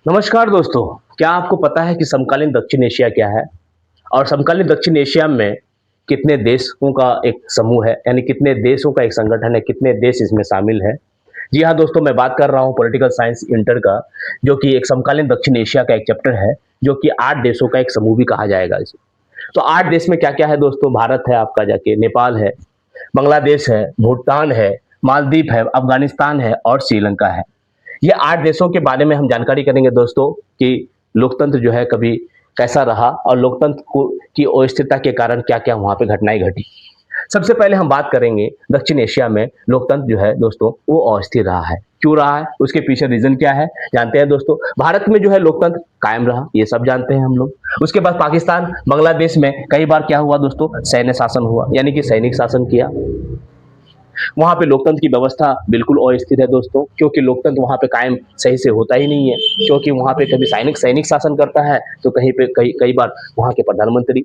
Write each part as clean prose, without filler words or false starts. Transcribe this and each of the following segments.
नमस्कार दोस्तों, क्या आपको पता है कि समकालीन दक्षिण एशिया क्या है? और समकालीन दक्षिण एशिया में कितने देशों का एक समूह है, यानी कितने देशों का एक संगठन है, कितने देश इसमें शामिल है? जी हाँ दोस्तों, मैं बात कर रहा हूँ पॉलिटिकल साइंस इंटर का, जो कि एक समकालीन दक्षिण एशिया का एक चैप्टर है, जो कि 8 देशों का एक समूह भी कहा जाएगा इसे। तो 8 देश में क्या-क्या है दोस्तों? भारत है आपका जाके, नेपाल है, बांग्लादेश है, भूटान है, मालदीव है, अफ़गानिस्तान है और श्रीलंका है। ये 8 देशों के बारे में हम जानकारी करेंगे दोस्तों कि लोकतंत्र जो है कभी कैसा रहा और लोकतंत्र को की अस्थिरता के कारण क्या-क्या वहाँ पे घटनाएँ घटी। सबसे पहले हम बात करेंगे दक्षिण एशिया में लोकतंत्र जो है दोस्तों वो अस्थिर रहा है। क्यों रहा है? उसके पीछे रीज़न क्या है? जानते हैं दोस्तों। भारत में जो है लोकतंत्र कायम रहा, ये सब जानते हैं हम लोग। उसके बाद पाकिस्तान, बांग्लादेश में कई बार क्या हुआ दोस्तों? सैन्य शासन हुआ, यानी कि सैनिक शासन किया। वहाँ पे लोकतंत्र की व्यवस्था बिल्कुल अस्थिर है दोस्तों, क्योंकि लोकतंत्र वहाँ पे कायम सही से होता ही नहीं है, क्योंकि वहाँ पे कभी सैनिक सैनिक शासन करता है, तो कहीं पे कई कई बार वहाँ के प्रधानमंत्री,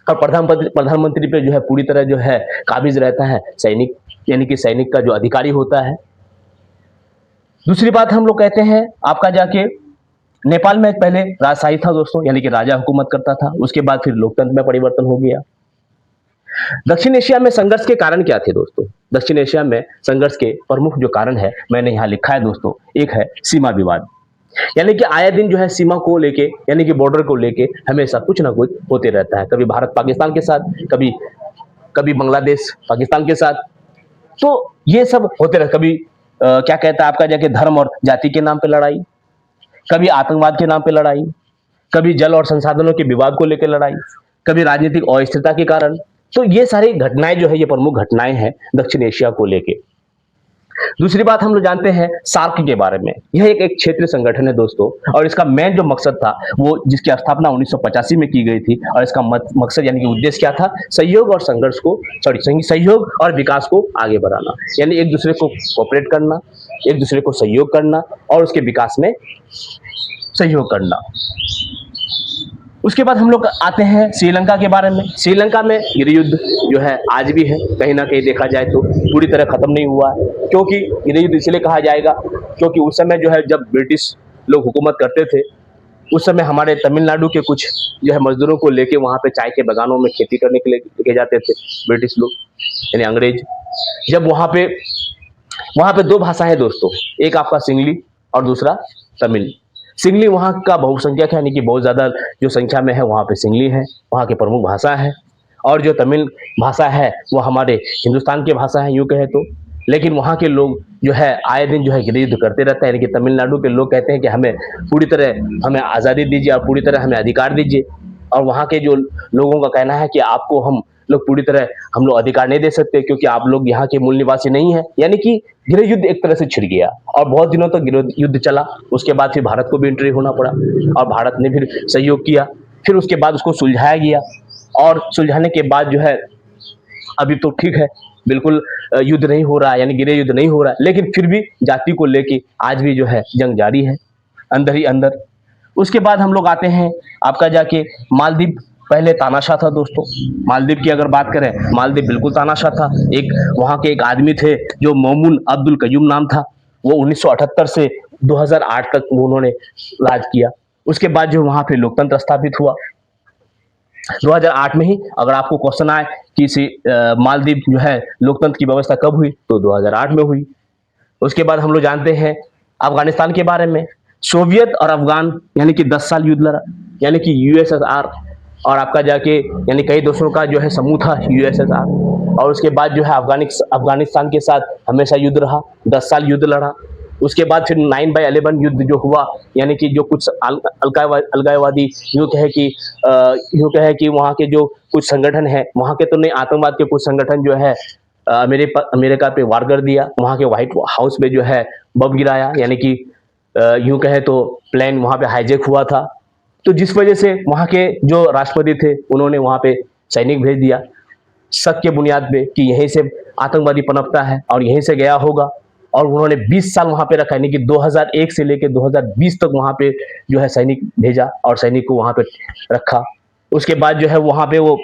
और प्रधानमंत्री पे जो है पूरी तरह जो है काबिज रहता है सैनिक, यानी कि सैनिक का जो अधिकारी होता है। दूसरी बात हम लोग कहते हैं आपका जाके नेपाल में पहले राजशाही था दोस्तों, यानी कि राजा हुकूमत करता था, उसके बाद फिर लोकतंत्र में परिवर्तन हो गया। दक्षिण एशिया में संघर्ष के कारण क्या थे दोस्तों? दक्षिण एशिया में संघर्ष के प्रमुख जो कारण है मैंने यहाँ लिखा है दोस्तों। एक है सीमा विवाद, यानी कि आए दिन जो है सीमा को लेके, यानी कि बॉर्डर को लेके हमेशा कुछ ना कुछ होते रहता है। कभी भारत पाकिस्तान के साथ, कभी कभी बांग्लादेश पाकिस्तान के साथ। तो ये सब होते रहे। कभी क्या कहता है आपका जाके धर्म और जाति के नाम पे लड़ाई, कभी आतंकवाद के नाम पे लड़ाई, कभी जल और संसाधनों के विवाद को लेकर लड़ाई, कभी राजनीतिक अस्थिरता के कारण। तो ये सारी घटनाएं जो है ये प्रमुख घटनाएं हैं दक्षिण एशिया को लेके। दूसरी बात हम लोग जानते हैं सार्क के बारे में। यह एक क्षेत्रीय संगठन है दोस्तों, और इसका मेन जो मकसद था वो जिसकी स्थापना 1985 में की गई थी, और इसका मकसद यानी कि उद्देश्य क्या था? सहयोग और संघर्ष को सहयोग और विकास को आगे बढ़ाना, यानी एक दूसरे को कोऑपरेट करना, एक दूसरे को सहयोग करना और उसके विकास में सहयोग करना। उसके बाद हम लोग आते हैं श्रीलंका के बारे में। श्रीलंका में गृह युद्ध जो है आज भी है, कहीं ना कहीं देखा जाए तो पूरी तरह खत्म नहीं हुआ है। क्योंकि गृह युद्ध इसलिए कहा जाएगा क्योंकि उस समय जो है जब ब्रिटिश लोग हुकूमत करते थे, उस समय हमारे तमिलनाडु के कुछ जो है मजदूरों को लेके वहाँ पे चाय के बागानों में खेती करने के लिए लेके जाते थे ब्रिटिश लोग, यानी अंग्रेज। जब वहाँ पे दो भाषा है दोस्तों, एक आपका सिंगली और दूसरा तमिल। सिंगली वहाँ का बहुसंख्यक है, यानी कि बहुत ज़्यादा जो संख्या में है वहाँ पे सिंगली है, वहाँ की प्रमुख भाषा है। और जो तमिल भाषा है वो हमारे हिंदुस्तान की भाषा है यूँ कहे तो। लेकिन वहाँ के लोग जो है आए दिन जो है गृह युद्ध करते रहते हैं, यानी कि तमिलनाडु के लोग कहते हैं कि हमें पूरी तरह हमें आज़ादी दीजिए और पूरी तरह हमें अधिकार दीजिए। और वहाँ के जो लोगों का कहना है कि आपको हम लोग पूरी तरह हम लोग अधिकार नहीं दे सकते, क्योंकि आप लोग यहाँ के मूल निवासी नहीं है। यानी कि गृह युद्ध एक तरह से छिड़ गया और बहुत दिनों तक गृह युद्ध चला। उसके बाद फिर भारत को भी एंट्री होना पड़ा और भारत ने फिर सहयोग किया। फिर उसके बाद उसको सुलझाया गया, और सुलझाने के बाद जो है अभी तो ठीक है, बिल्कुल युद्ध नहीं हो रहा है, यानी गृह युद्ध नहीं हो रहा है, लेकिन फिर भी जाति को लेके आज भी जो है जंग जारी है अंदर ही अंदर। उसके बाद हम लोग आते हैं आपका जाके मालदीव। पहले तानाशाह था दोस्तों। मालदीव की अगर बात करें, मालदीव बिल्कुल तानाशाह था। एक वहाँ के एक आदमी थे जो मोमुन अब्दुल कयूम नाम था, वो 1978 से 2008 तक उन्होंने राज किया। उसके बाद जो वहाँ पे लोकतंत्र स्थापित हुआ 2008 में ही। अगर आपको क्वेश्चन आए कि मालदीव जो है लोकतंत्र की व्यवस्था कब हुई, तो 2008 में हुई। उसके बाद हम लोग जानते हैं अफगानिस्तान के बारे में। सोवियत और अफगान यानी कि 10 साल युद्ध लड़ा, यानी कि यूएसएसआर और आपका जाके यानी कई देशों का जो है समूह था यूएसएसआर। और उसके बाद जो है अफगानिस्तान के साथ हमेशा युद्ध रहा, 10 साल युद्ध लड़ा। उसके बाद फिर 9/11 युद्ध जो हुआ, यानी कि जो कुछ अलगाववादी यूँ कहे कि वहाँ के जो कुछ संगठन है, वहाँ के तो नहीं, आतंकवाद के कुछ संगठन जो है अमेरिका पे वार कर दिया। वहाँ के व्हाइट हाउस में जो है बम गिराया, यानी कि यूँ कहे तो प्लेन वहाँ पे हाईजैक हुआ था। तो जिस वजह से वहाँ के जो राष्ट्रपति थे उन्होंने वहाँ पे सैनिक भेज दिया, शक के बुनियाद पे कि यहीं से आतंकवादी पनपता है और यहीं से गया होगा। और उन्होंने 20 साल वहाँ पे रखा, यानी कि 2001 से लेकर 2020 तक वहाँ पे जो है सैनिक भेजा और सैनिक को वहाँ पे रखा। उसके बाद जो है वहाँ पे वो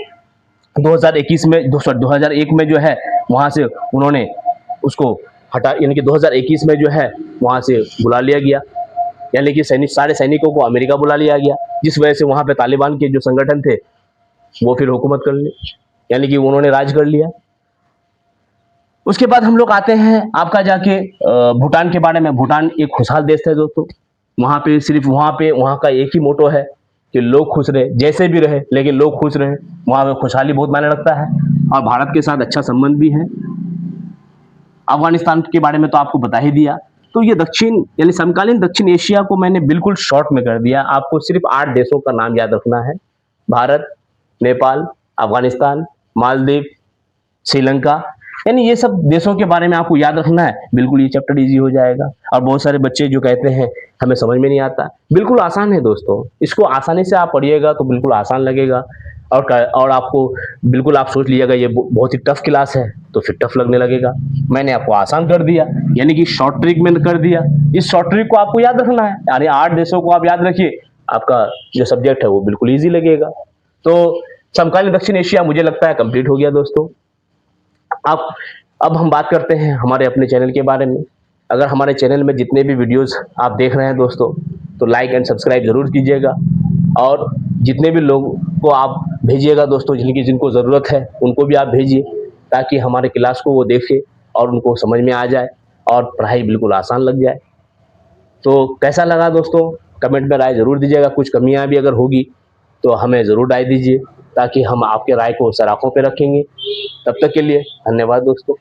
2021 में 2001 में जो है वहाँ से उन्होंने उसको हटा, यानी कि 2021 में जो है वहाँ से बुला लिया गया। यानी कि सारे सैनिकों को अमेरिका बुला लिया गया, जिस वजह से वहाँ पे तालिबान के जो संगठन थे वो फिर हुकूमत कर ली, यानी कि उन्होंने राज कर लिया। उसके बाद हम लोग आते हैं आपका जाके भूटान के बारे में। भूटान एक खुशहाल देश है दोस्तों। वहाँ पे सिर्फ वहाँ का एक ही मोटो है कि लोग खुश रहे, जैसे भी रहे लेकिन लोग खुश रहे। वहाँ पे खुशहाली बहुत मायने रखता है और भारत के साथ अच्छा संबंध भी है। अफगानिस्तान के बारे में तो आपको बता ही दिया। तो ये दक्षिण यानी समकालीन दक्षिण एशिया को मैंने बिल्कुल शॉर्ट में कर दिया। आपको सिर्फ 8 देशों का नाम याद रखना है: भारत, नेपाल, अफगानिस्तान, मालदीव, श्रीलंका। यानी ये सब देशों के बारे में आपको याद रखना है। बिल्कुल ये चैप्टर इजी हो जाएगा। और बहुत सारे बच्चे जो कहते हैं हमें समझ में नहीं आता, बिल्कुल आसान है दोस्तों। इसको आसानी से आप पढ़िएगा तो बिल्कुल आसान लगेगा। और आपको बिल्कुल आप सोच लीजिएगा ये बहुत ही टफ क्लास है तो फिर टफ लगने लगेगा। मैंने आपको आसान कर दिया, यानी कि शॉर्ट ट्रिक में कर दिया। इस शॉर्ट ट्रिक को आपको याद रखना है, यानी 8 देशों को आप याद रखिए, आपका जो सब्जेक्ट है वो बिल्कुल ईजी लगेगा। तो समकालीन दक्षिण एशिया मुझे लगता है कंप्लीट हो गया दोस्तों। अब हम बात करते हैं हमारे अपने चैनल के बारे में। अगर हमारे चैनल में जितने भी वीडियोस आप देख रहे हैं दोस्तों, तो लाइक एंड सब्सक्राइब जरूर कीजिएगा। और जितने भी लोगों को आप भेजिएगा दोस्तों, जिनको ज़रूरत है उनको भी आप भेजिए, ताकि हमारे क्लास को वो देखें और उनको समझ में आ जाए और पढ़ाई बिल्कुल आसान लग जाए। तो कैसा लगा दोस्तों, कमेंट में राय ज़रूर दीजिएगा। कुछ कमियां भी अगर होगी तो हमें ज़रूर राय दीजिए, ताकि हम आपके राय को सराखों पे रखेंगे। तब तक के लिए धन्यवाद दोस्तों।